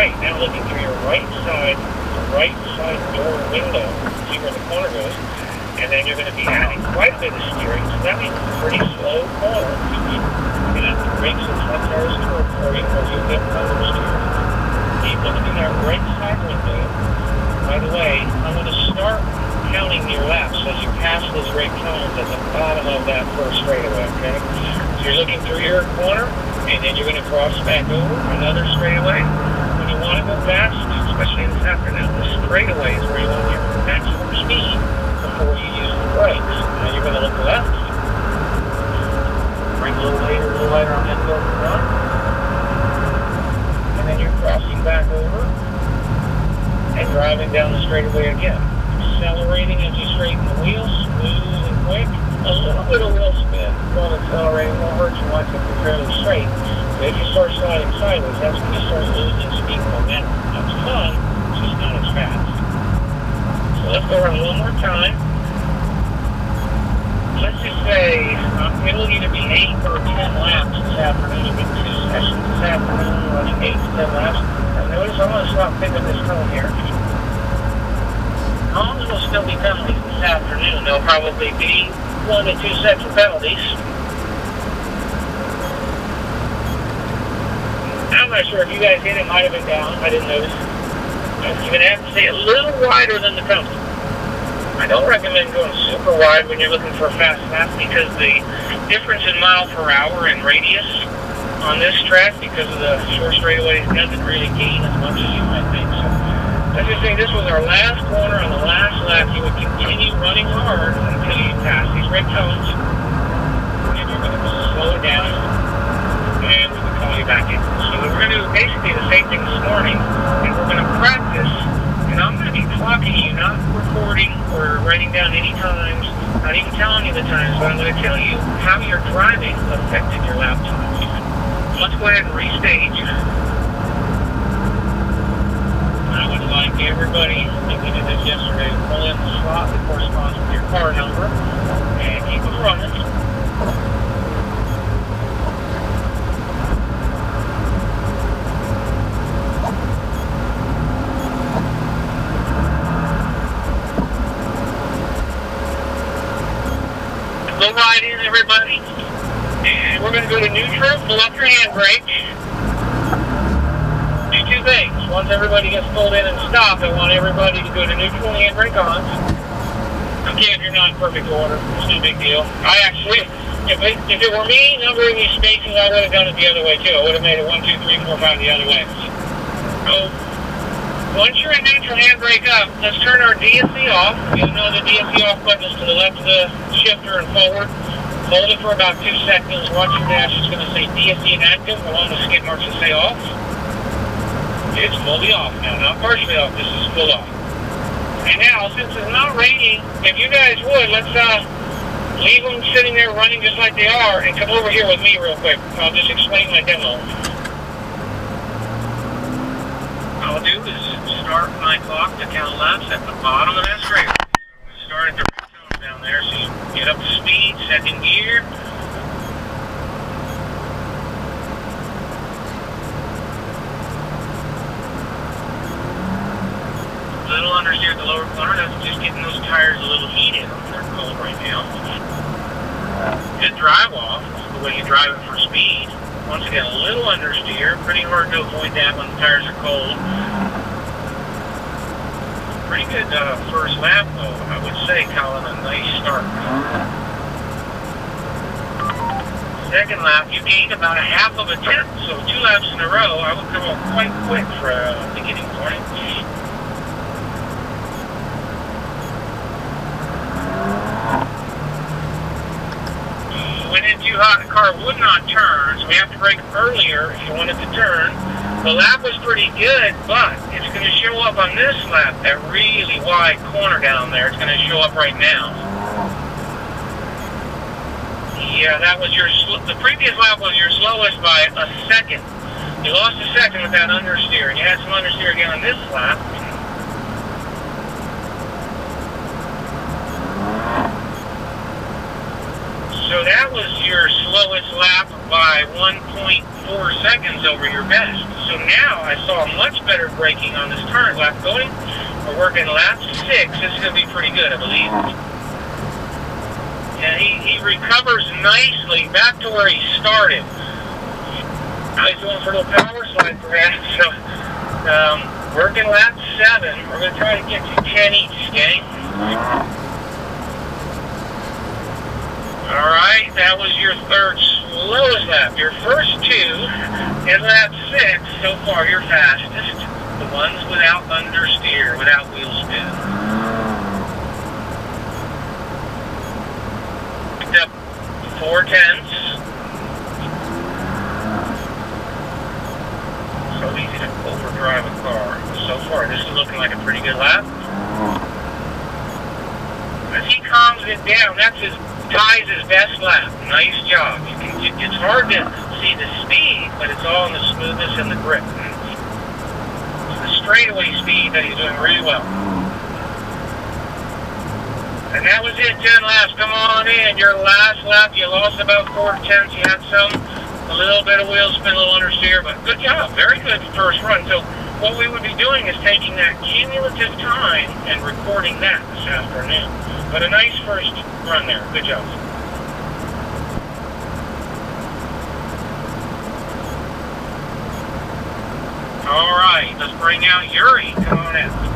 Great. Now looking through your right side door window, see where the corner goes, and then you're going to be adding quite a bit of steering, so that means it's a pretty slow corner. You're going to have to brake some front tires forward for you, or you'll get understeer. Keep looking in that right side window. By the way, I'm going to start counting your laps as you pass those red cones at the bottom of that first straightaway, okay? So you're looking through your corner, and then you're going to cross back over another straightaway. When you want to go fast, especially this afternoon, the straightaway is where you want your maximum speed before you use the brakes. Now you're going to look left, brake a little later on that go front, and then you're crossing back over and driving down the straightaway again. Accelerating as you straighten the wheels, smooth and quick. A little bit of wheel spin. While accelerating won't hurt you once it's fairly straight. But if you start sliding sideways, that's when you start losing speed and momentum. That's fun, it's just not as fast. So let's go around one more time. Let's just say it'll either be 8 or 10 laps this afternoon. You've been 2 sessions this afternoon, running 8 to 10 laps. Now notice I'm going to stop picking this tone here. Homes will still be penalties this afternoon. There'll probably be 1 to 2 sets of penalties. I'm not sure if you guys hit it, might have been down. I didn't notice. You're going to have to stay a little wider than the penalty. I don't recommend going super wide when you're looking for a fast lap because the difference in mile per hour and radius on this track because of the short straightaways doesn't really gain as much as you might think. So let's just say this was our last corner on the last lap. You would continue running hard until you pass these red cones. And you're going to slow it down. And we can call you back in. So we're going to do basically the same thing this morning. And we're going to practice. And I'm going to be clocking you, not recording or writing down any times. Not even telling you the times. But I'm going to tell you how your driving affected your lap times. Let's go ahead and restage. I would like everybody, I think we did this yesterday, pull in the slot that corresponds with your car number and keep it running. Go right in, everybody. And we're going to go to neutral, pull up your handbrake. Do 2 things. Once everybody gets pulled in and stopped, I want everybody to go to neutral and handbrake on. Okay, if you're not in perfect order, it's no big deal. I actually, if it were me numbering these spaces, I would have done it the other way too. I would have made it 1, 2, 3, 4, 5 the other way. So, once you're in neutral handbrake up, let's turn our DSC off. You'll know the DSC off button is to the left of the shifter and forward. Hold it for about 2 seconds. Watch your dash. It's going to say DSC inactive along the skid marks that say off. It's fully off now, not partially off. This is full off. And now, since it's not raining, if you guys would, let's leave them sitting there running just like they are and come over here with me real quick. I'll just explain my demo. All I'll do is start my clock to count laps at the bottom of that straight. We started the red down there, so you get up to speed, second gear. Little understeer at the lower corner, that's just getting those tires a little heated. They're cold right now. Good drive off, the way you drive it for speed. Once again, a little understeer, pretty hard to avoid that when the tires are cold. Pretty good first lap though, I would say, Colin, a nice start. Second lap, you gained about a half of a tenth, so 2 laps in a row, I would come up quite quick for a beginning point. Went in too hot, the car would not turn, so we have to brake earlier if you wanted to turn. The lap was pretty good, but it's going to show up on this lap, that really wide corner down there. It's going to show up right now. Yeah, that was the previous lap was your slowest by a second. You lost a second with that understeer, and you had some understeer again on this lap. So that was your slowest lap by 1.4 seconds over your best. So now I saw much better braking on this current lap going. We're working lap 6. This is going to be pretty good, I believe. And he recovers nicely back to where he started. Now he's going for a little power slide perhaps. So working lap 7. We're going to try to get to 10 each, okay? Alright, that was your third slowest lap. Your first 2 and lap 6, so far your fastest. The ones without understeer, without wheel spin. Picked up 4/10. So easy to overdrive a car. So far, this is looking like a pretty good lap. As he calms it down, that's ties his best lap. Nice job. It's hard to see the speed, but it's all in the smoothness and the grip. It's the straightaway speed that he's doing really well. And that was it, 10 laps. Come on in. Your last lap, you lost about 4/10. You had a little bit of wheel spin, a little understeer, but good job. Very good first run. So what we would be doing is taking that cumulative time and recording that this afternoon. But a nice first run there. Good job. All right, let's bring out Yuri. Come on in.